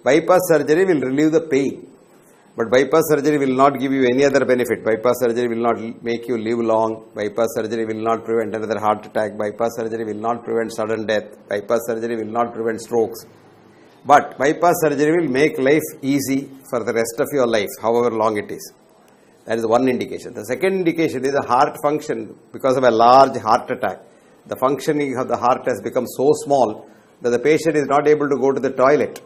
bypass surgery will relieve the pain. But bypass surgery will not give you any other benefit. Bypass surgery will not make you live long. Bypass surgery will not prevent another heart attack. Bypass surgery will not prevent sudden death. Bypass surgery will not prevent strokes. But bypass surgery will make life easy for the rest of your life, however long it is. That is one indication. The second indication is the heart function. Because of a large heart attack, the functioning of the heart has become so small that the patient is not able to go to the toilet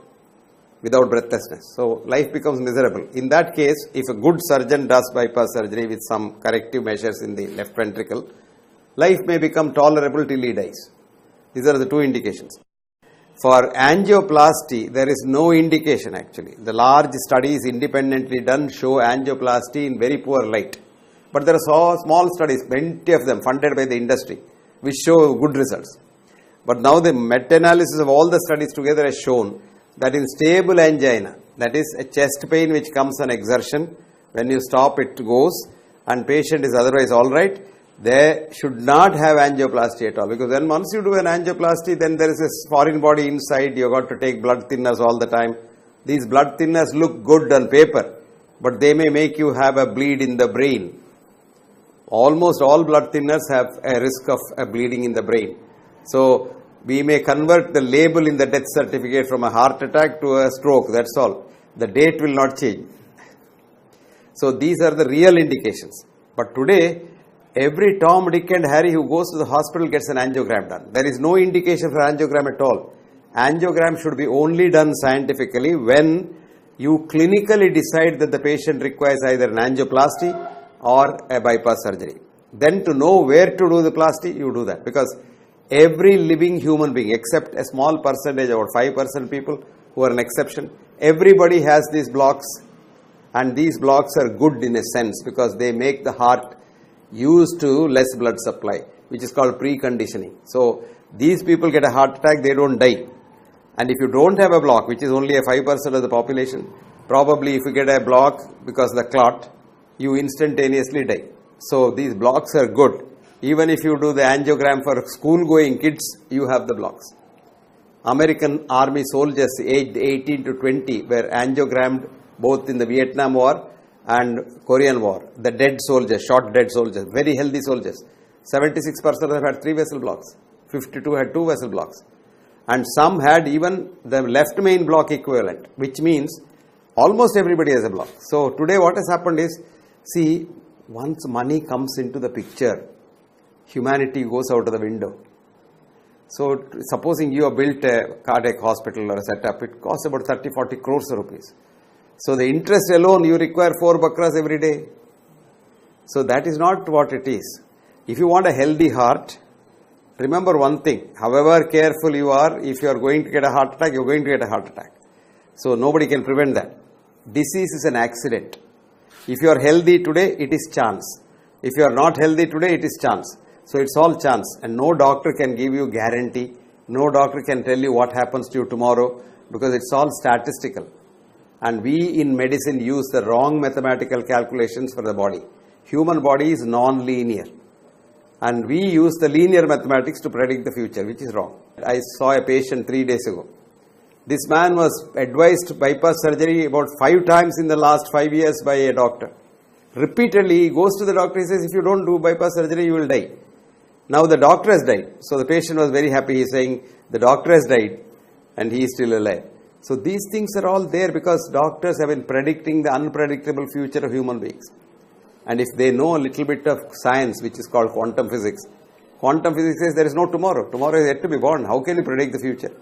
without breathlessness. So life becomes miserable. In that case, if a good surgeon does bypass surgery with some corrective measures in the left ventricle, life may become tolerable till he dies. These are the two indications. For angioplasty, there is no indication actually. The large studies independently done show angioplasty in very poor light. But there are small studies, plenty of them funded by the industry, which show good results. But now the meta-analysis of all the studies together has shown that in stable angina, that is a chest pain which comes on exertion, when you stop it goes and patient is otherwise alright, they should not have angioplasty at all. Because then once you do an angioplasty, then there is a foreign body inside, you got to take blood thinners all the time. These blood thinners look good on paper, but they may make you have a bleed in the brain. Almost all blood thinners have a risk of a bleeding in the brain. So we may convert the label in the death certificate from a heart attack to a stroke, that's all. The date will not change. So these are the real indications. But today, every Tom, Dick and Harry who goes to the hospital gets an angiogram done. There is no indication for angiogram at all. Angiogram should be only done scientifically when you clinically decide that the patient requires either an angioplasty or a bypass surgery. Then to know where to do the plasty, you do that. Because every living human being, except a small percentage, about 5% people who are an exception, everybody has these blocks, and these blocks are good in a sense because they make the heart used to less blood supply, which is called preconditioning. So these people get a heart attack, they don't die. And if you don't have a block, which is only a 5% of the population, probably if you get a block because of the clot, you instantaneously die. So these blocks are good. Even if you do the angiogram for school-going kids, you have the blocks. American army soldiers aged 18 to 20 were angiogrammed both in the Vietnam War and Korean War. The dead soldiers, shot dead soldiers, very healthy soldiers. 76% of them had 3 vessel blocks. 52 had 2 vessel blocks. And some had even the left main block equivalent, which means almost everybody has a block. So today what has happened is, see, once money comes into the picture, humanity goes out of the window. So supposing you have built a cardiac hospital or a setup, it costs about 30-40 crores of rupees. So the interest alone, you require 4 bakras every day. So that is not what it is. If you want a healthy heart, remember one thing, however careful you are, if you are going to get a heart attack, you are going to get a heart attack. So nobody can prevent that. Disease is an accident. If you are healthy today, it is chance. If you are not healthy today, it is chance. So it's all chance, and no doctor can give you guarantee. No doctor can tell you what happens to you tomorrow because it's all statistical. And we in medicine use the wrong mathematical calculations for the body. Human body is non-linear. And we use the linear mathematics to predict the future, which is wrong. I saw a patient 3 days ago. This man was advised bypass surgery about 5 times in the last 5 years by a doctor. Repeatedly, he goes to the doctor, he says, if you don't do bypass surgery, you will die. Now the doctor has died. So the patient was very happy. He is saying, the doctor has died and he is still alive. So these things are all there because doctors have been predicting the unpredictable future of human beings. And if they know a little bit of science, which is called quantum physics says there is no tomorrow. Tomorrow is yet to be born. How can you predict the future?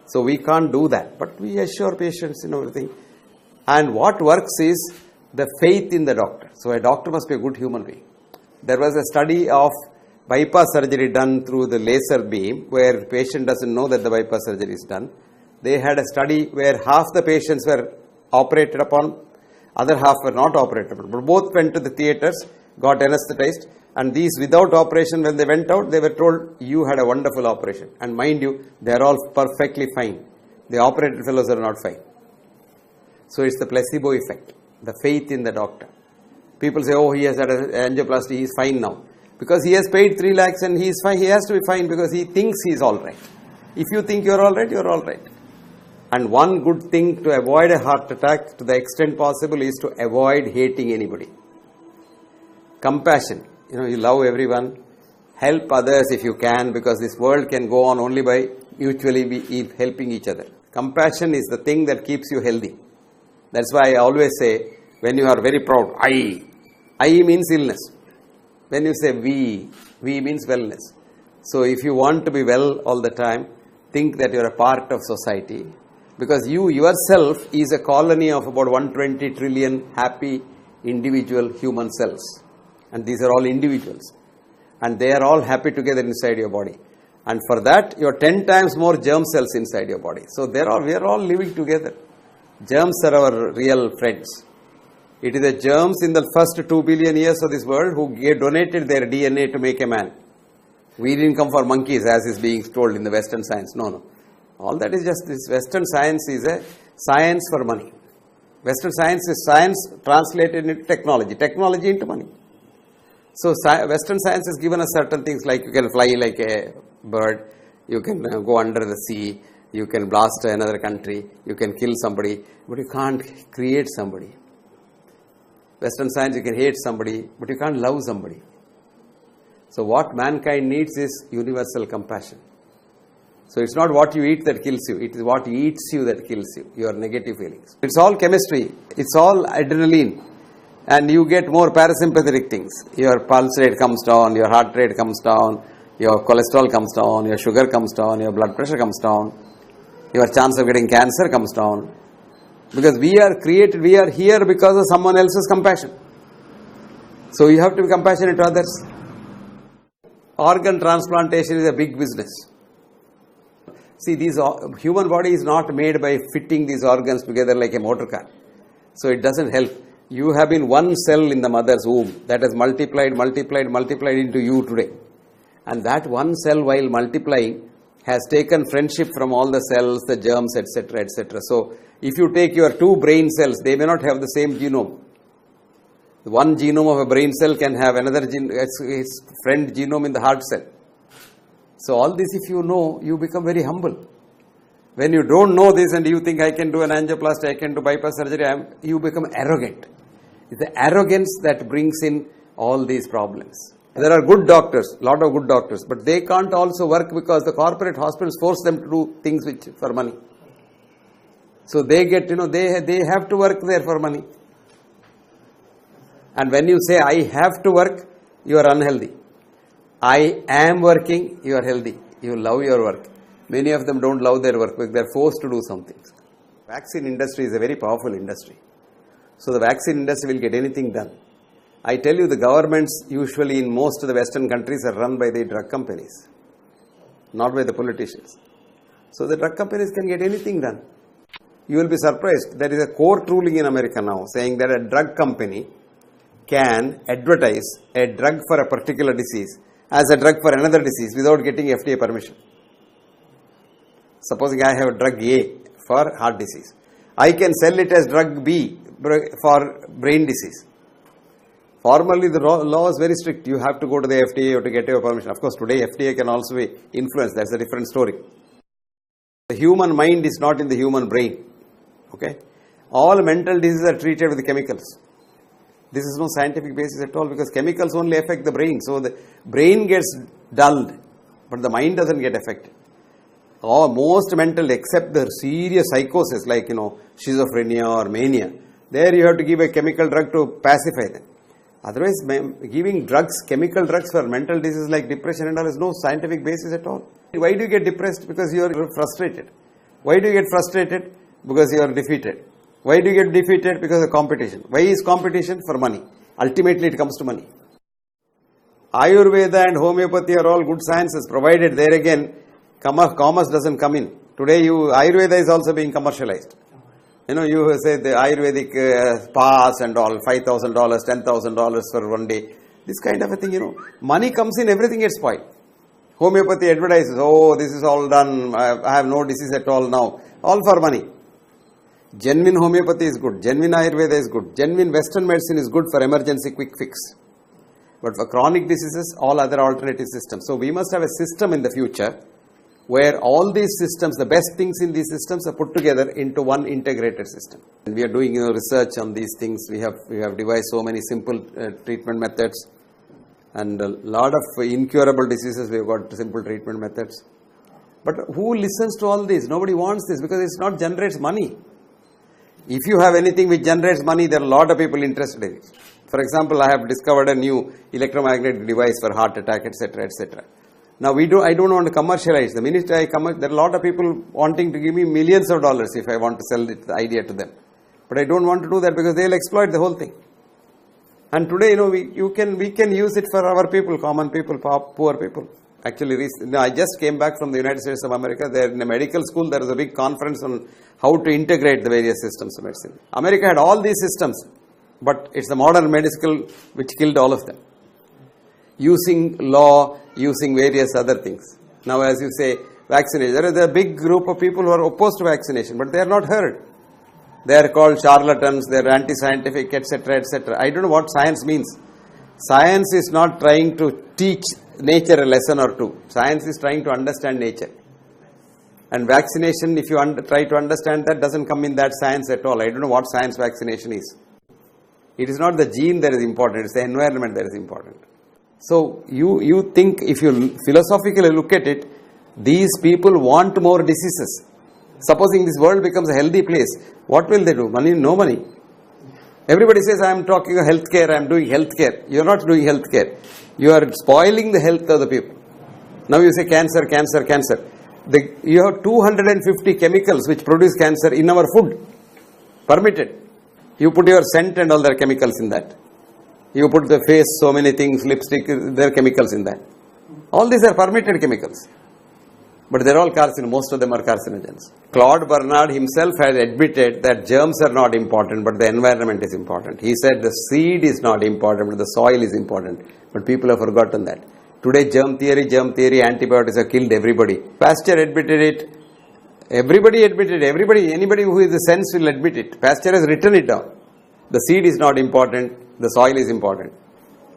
So we can't do that. But we assure patients in everything. And what works is the faith in the doctor. So a doctor must be a good human being. There was a study of bypass surgery done through the laser beam where the patient doesn't know that the bypass surgery is done. They had a study where half the patients were operated upon, other half were not operated upon. But both went to the theatres, got anesthetized, and these without operation, when they went out, they were told, you had a wonderful operation. And mind you, they are all perfectly fine. The operated fellows are not fine. So it's the placebo effect, the faith in the doctor. People say, oh, he has had an angioplasty, he is fine now. Because he has paid 3 lakhs and he is fine, he has to be fine because he thinks he is all right. If you think you are all right, you are all right. And one good thing to avoid a heart attack to the extent possible is to avoid hating anybody. Compassion. You love everyone. Help others if you can, because this world can go on only by mutually helping each other. Compassion is the thing that keeps you healthy. That's why I always say, when you are very proud, I means illness. When you say we means wellness. So if you want to be well all the time, think that you are a part of society, because you yourself is a colony of about 120 trillion happy individual human cells. And these are all individuals. And they are all happy together inside your body. And for that, you are 10 times more germ cells inside your body. So we are all living together. Germs are our real friends. It is the germs in the first 2 billion years of this world who donated their DNA to make a man. We didn't come for monkeys, as is being told in the Western science. No. All that is just this. Western science is a science for money. Western science is science translated into technology. Technology into money. So Western science has given us certain things, like you can fly like a bird, you can go under the sea, you can blast another country, you can kill somebody, but you can't create somebody. Western science, you can hate somebody, but you can't love somebody. So what mankind needs is universal compassion. So it's not what you eat that kills you, it is what eats you that kills you, your negative feelings. It's all chemistry, it's all adrenaline. And you get more parasympathetic things. Your pulse rate comes down, your heart rate comes down, your cholesterol comes down, your sugar comes down, your blood pressure comes down, your chance of getting cancer comes down. Because we are here because of someone else's compassion. So you have to be compassionate to others. Organ transplantation is a big business. See, human body is not made by fitting these organs together like a motor car. So it doesn't help. You have been one cell in the mother's womb that has multiplied into you today. And that one cell, while multiplying, has taken friendship from all the cells, the germs, etc., etc. So if you take your 2 brain cells, they may not have the same genome. One genome of a brain cell can have another its friend genome in the heart cell. So all this, if you know, you become very humble. When you don't know this and you think I can do an angioplasty, I can do bypass surgery, you become arrogant. It's the arrogance that brings in all these problems. There are good doctors, lot of good doctors, but they can't also work because the corporate hospitals force them to do things for money. So they get, they have to work there for money. And when you say I have to work, you are unhealthy. I am working, you are healthy. You love your work. Many of them don't love their work because they are forced to do something. Vaccine industry is a very powerful industry. So the vaccine industry will get anything done. I tell you, the governments usually in most of the Western countries are run by the drug companies, not by the politicians. So the drug companies can get anything done. You will be surprised. There is a court ruling in America now saying that a drug company can advertise a drug for a particular disease as a drug for another disease without getting FDA permission. Supposing I have a drug A for heart disease, I can sell it as drug B for brain disease. Formally, the law is very strict. You have to go to the FDA to get your permission. Of course, today FDA can also be influenced. That's a different story. The human mind is not in the human brain. Okay? All mental diseases are treated with chemicals. This is no scientific basis at all, because chemicals only affect the brain. So the brain gets dulled, but the mind doesn't get affected. Most mental, except the serious psychosis like schizophrenia or mania, there you have to give a chemical drug to pacify them. Otherwise, giving chemical drugs for mental diseases like depression and all is no scientific basis at all. Why do you get depressed? Because you are frustrated. Why do you get frustrated? Because you are defeated. Why do you get defeated? Because of competition. Why is competition? For money. Ultimately, it comes to money. Ayurveda and homeopathy are all good sciences, provided there again, commerce doesn't come in. Today, Ayurveda is also being commercialized. You say the Ayurvedic spas and all, $5,000, $10,000 for one day. This kind of a thing, money comes in, everything gets spoiled. Homeopathy advertises, this is all done, I have no disease at all now. All for money. Genuine homeopathy is good. Genuine Ayurveda is good. Genuine Western medicine is good for emergency quick fix. But for chronic diseases, all other alternative systems. So we must have a system in the future where all these systems, the best things in these systems are put together into one integrated system. And we are doing research on these things. We have devised so many simple treatment methods, and a lot of incurable diseases we have got simple treatment methods. But who listens to all this? Nobody wants this because it not generates money. If you have anything which generates money, there are a lot of people interested in it. For example, I have discovered a new electromagnetic device for heart attack, etc., etc. Now I don't want to commercialize. The minute there are a lot of people wanting to give me millions of dollars if I want to sell the idea to them. But I don't want to do that because they will exploit the whole thing. And today, we can use it for our people, common people, poor people. Actually, I just came back from the United States of America. There in a medical school, there was a big conference on how to integrate the various systems of medicine. America had all these systems, but it's the modern medical which killed all of them. Using law, using various other things. Now, as you say, vaccination. There is a big group of people who are opposed to vaccination, but they are not heard. They are called charlatans, they are anti-scientific, etc., etc. I don't know what science means. Science is not trying to teach nature a lesson or two. Science is trying to understand nature. And vaccination, if you try to understand that, doesn't come in that science at all. I don't know what science vaccination is. It is not the gene that is important, it's the environment that is important. So you think, if you philosophically look at it, these people want more diseases. Supposing this world becomes a healthy place, what will they do? Money? No money. Everybody says, I am talking of healthcare, I am doing healthcare. You are not doing healthcare. You are spoiling the health of the people. Now you say cancer, cancer, cancer. You have 250 chemicals which produce cancer in our food. Permitted. You put your scent and all their chemicals in that. You put the face, so many things, lipstick, there are chemicals in that. All these are permitted chemicals. But they're all carcinogens. Most of them are carcinogens. Claude Bernard himself had admitted that germs are not important, but the environment is important. He said the seed is not important, but the soil is important. But people have forgotten that. Today, germ theory, antibiotics have killed everybody. Pasteur admitted it. Everybody admitted it. Anybody who is a sense will admit it. Pasteur has written it down. The seed is not important, the soil is important.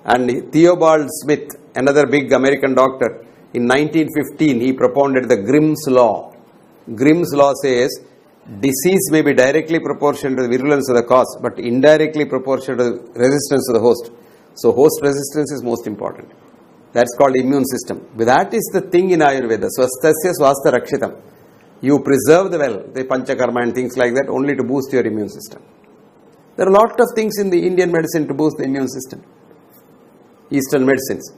And Theobald Smith, another big American doctor, in 1915, he propounded the Grimm's Law. Grimm's Law says, disease may be directly proportional to the virulence of the cause, but indirectly proportional to the resistance of the host. So host resistance is most important. That's called immune system. That is the thing in Ayurveda. Swastasya swastha rakshitam. You preserve the well, the panchakarma and things like that, only to boost your immune system. There are a lot of things in the Indian medicine to boost the immune system. Eastern medicines.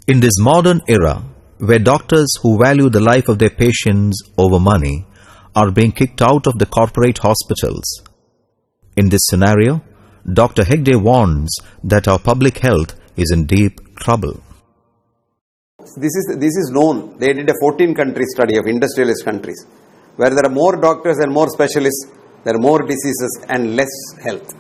In this modern era, where doctors who value the life of their patients over money are being kicked out of the corporate hospitals, in this scenario, Dr. Hegde warns that our public health is in deep trouble. This is known. They did a 14-country study of industrialist countries, where there are more doctors and more specialists, there are more diseases and less health.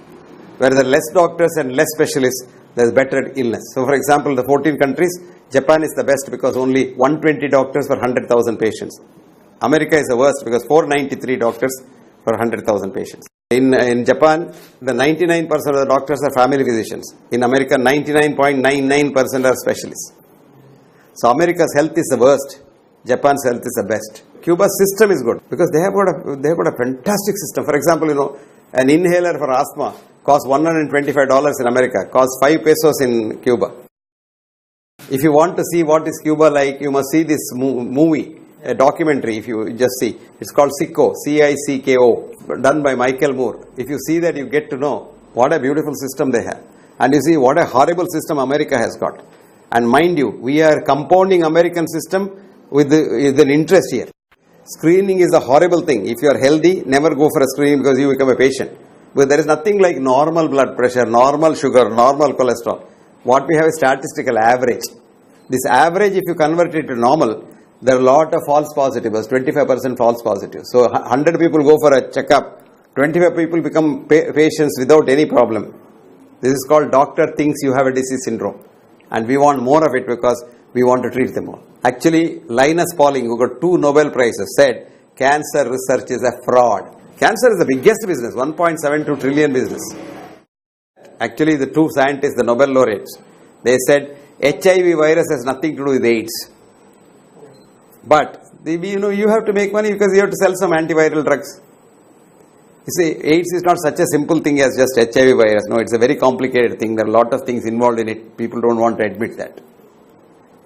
Where there are less doctors and less specialists, there is better illness. So, for example, the 14 countries, Japan is the best because only 120 doctors per 100,000 patients. America is the worst because 493 doctors per 100,000 patients. In Japan, the 99% of the doctors are family physicians. In America, 99.99% are specialists. So America's health is the worst. Japan's health is the best. Cuba's system is good because they have got a fantastic system. For example, an inhaler for asthma costs $125 in America, costs 5 pesos in Cuba. If you want to see what is Cuba like, you must see this movie, a documentary. If you just see, it's called Sicko, C-I-C-K-O, done by Michael Moore. If you see that, you get to know what a beautiful system they have, and you see what a horrible system America has got. And mind you, we are compounding American system with an interest here. Screening is a horrible thing. If you are healthy, never go for a screening because you become a patient. But there is nothing like normal blood pressure, normal sugar, normal cholesterol. What we have is statistical average. This average, if you convert it to normal, there are a lot of false positives, 25% false positives. So 100 people go for a checkup, 25 people become patients without any problem. This is called doctor thinks you have a disease syndrome. And we want more of it because we want to treat them all. Actually, Linus Pauling, who got 2 Nobel Prizes, said cancer research is a fraud. Cancer is the biggest business, 1.72 trillion business. Actually, the 2 scientists, the Nobel laureates, they said HIV virus has nothing to do with AIDS. But you have to make money because you have to sell some antiviral drugs. You see, AIDS is not such a simple thing as just HIV virus. No, it's a very complicated thing. There are a lot of things involved in it. People don't want to admit that.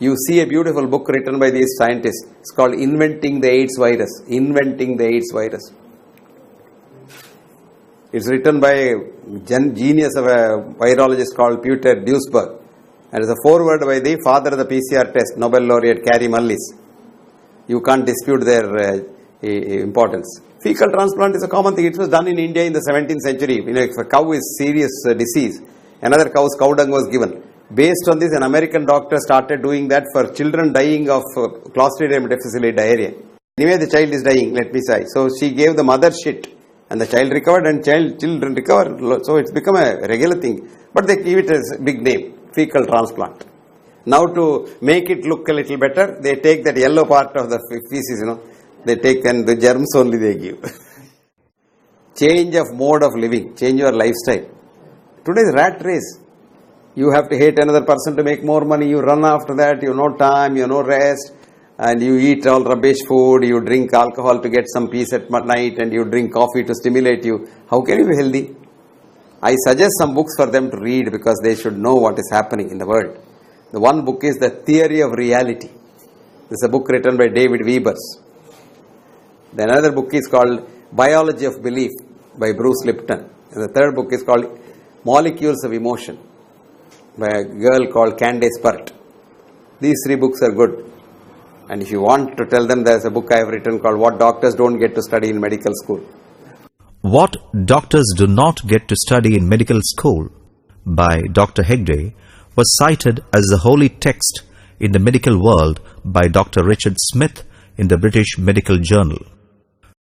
You see a beautiful book written by these scientists. It's called Inventing the AIDS Virus. Inventing the AIDS Virus. It's written by a genius of a virologist called Peter Duesberg. And it's a foreword by the father of the PCR test, Nobel laureate Kary Mullis. You can't dispute their importance. Fecal transplant is a common thing. It was done in India in the 17th century. If a cow is serious disease, another cow's cow dung was given. Based on this, an American doctor started doing that for children dying of Clostridium difficile diarrhea. Anyway, the child is dying, let me say. So she gave the mother shit, and the child recovered, and children recovered. So it's become a regular thing. But they give it a big name, fecal transplant. Now to make it look a little better, they take that yellow part of the feces, they take, and the germs only they give. Change of mode of living, change your lifestyle. Today's rat race. You have to hate another person to make more money. You run after that. You have no time. You have no rest. And you eat all rubbish food. You drink alcohol to get some peace at night. And you drink coffee to stimulate you. How can you be healthy? I suggest some books for them to read because they should know what is happening in the world. The one book is The Theory of Reality. This is a book written by David Webers. The another book is called Biology of Belief by Bruce Lipton. And the third book is called Molecules of Emotion by a girl called Candace Pert. These three books are good. And if you want to tell them, there's a book I have written called What Doctors Don't Get to Study in Medical School. What Doctors Do Not Get to Study in Medical School by Dr. Hegde was cited as the holy text in the medical world by Dr. Richard Smith in the British Medical Journal.